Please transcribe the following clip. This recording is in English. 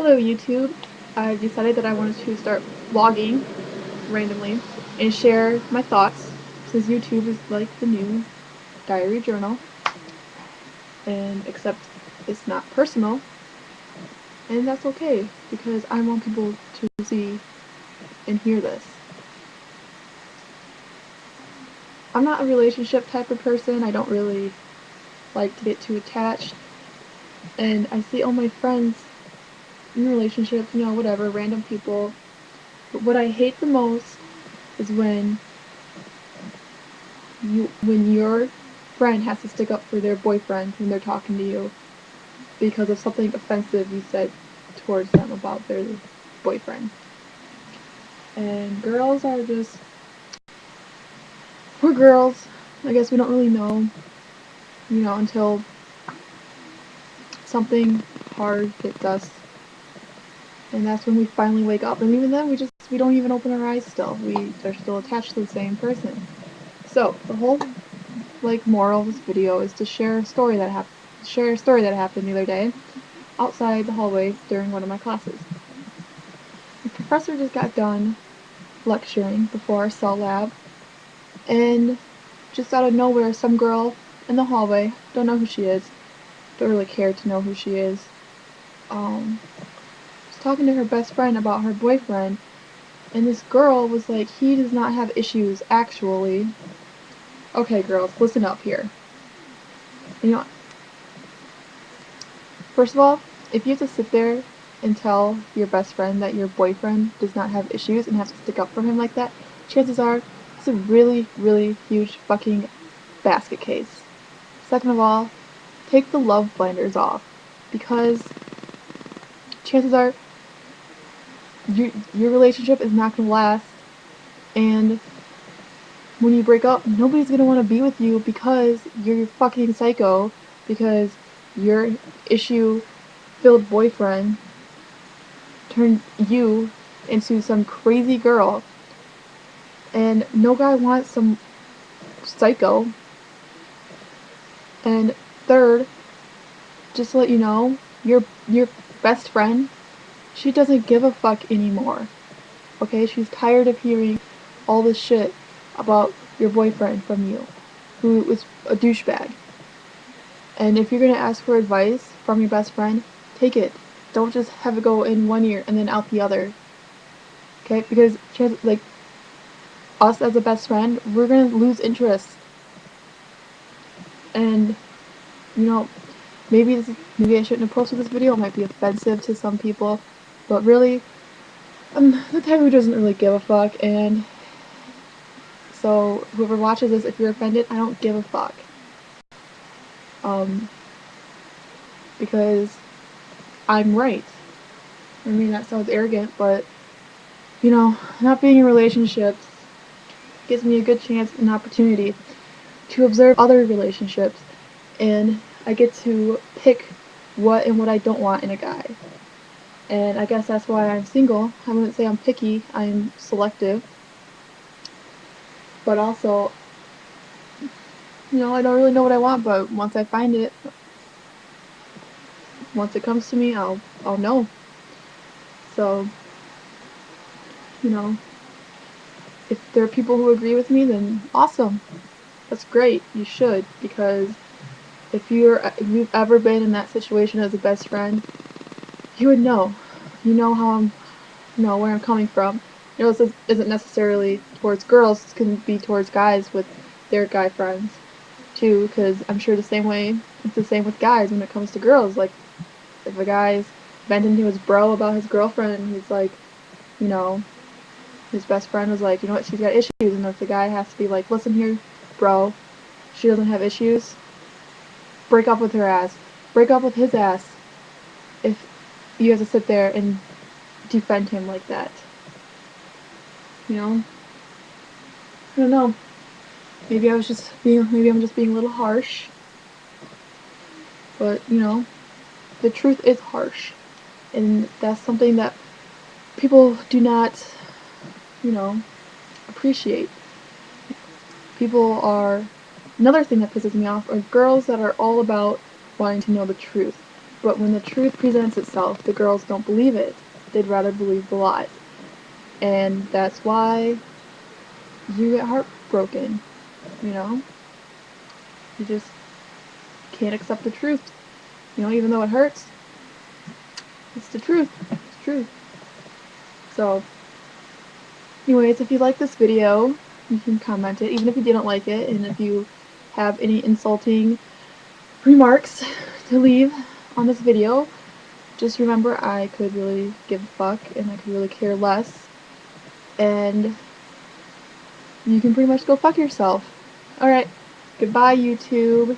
episode of YouTube, I decided that I wanted to start vlogging randomly and share my thoughts since YouTube is like the new diary journal, and except it's not personal, and that's okay because I want people to see and hear this. I'm not a relationship type of person. I don't really like to get too attached, and I see all my friends in relationships, whatever, random people. But what I hate the most is when your friend has to stick up for their boyfriend when they're talking to you because of something offensive you said towards them about their boyfriend. And girls are just, we're girls. I guess we don't really know, until something hard hits us. And that's when we finally wake up. And even then, we don't even open our eyes still. They're still attached to the same person. So, the whole, moral of this video is to share a story that happened the other day outside the hallway during one of my classes. The professor just got done lecturing before our cell lab, and just out of nowhere, some girl in the hallway, don't know who she is, don't really care to know who she is, was talking to her best friend about her boyfriend, and this girl was like, he does not have issues, actually. Okay, girls, listen up here. First of all, if you have to sit there and tell your best friend that your boyfriend does not have issues and have to stick up for him like that, chances are it's a really, really huge fucking basket case. Second of all, take the love blinders off, because chances are your relationship is not going to last, and when you break up, nobody's going to want to be with you because you're fucking psycho, because your issue-filled boyfriend turned you into some crazy girl, and no guy wants some psycho. And third, just to let you know, your best friend, she doesn't give a fuck anymore. Okay, she's tired of hearing all this shit about your boyfriend from you, who is a douchebag. And if you're gonna ask for advice from your best friend, take it. Don't just have it go in one ear and then out the other. Okay, because us as a best friend, we're gonna lose interest. And maybe I shouldn't have posted this video. It might be offensive to some people, but really, I'm the type who doesn't really give a fuck. And so whoever watches this, if you're offended, I don't give a fuck. Because I'm right. I mean, that sounds arrogant, but not being in relationships gives me a good chance and opportunity to observe other relationships, and I get to pick what and what I don't want in a guy. And I guess that's why I'm single. I wouldn't say I'm picky, I'm selective. But also, I don't really know what I want, but once I find it, once it comes to me, I'll know. So, if there are people who agree with me, then awesome. That's great. You should, because if you've ever been in that situation as a best friend, you would know. You know where I'm coming from. This isn't necessarily towards girls. This can be towards guys with their guy friends too, because I'm sure it's the same with guys when it comes to girls. Like, if a guy's venting to his bro about his girlfriend, he's like, his best friend was like, she's got issues, and if the guy has to be like, listen here, bro, she doesn't have issues, break up with her ass. Break up with his ass if you have to sit there and defend him like that. I don't know. Maybe I'm just being a little harsh. But, the truth is harsh. And that's something that people do not, appreciate. Another thing that pisses me off are girls that are all about wanting to know the truth. But when the truth presents itself, the girls don't believe it. They'd rather believe the lie. And that's why you get heartbroken, you know? You just can't accept the truth. You know, even though it hurts, it's the truth. It's truth. So, anyways, if you like this video, you can comment it, even if you didn't like it, and if you have any insulting remarks to leave on this video, just remember I could really give a fuck, and I could really care less, and you can pretty much go fuck yourself. Alright, goodbye YouTube.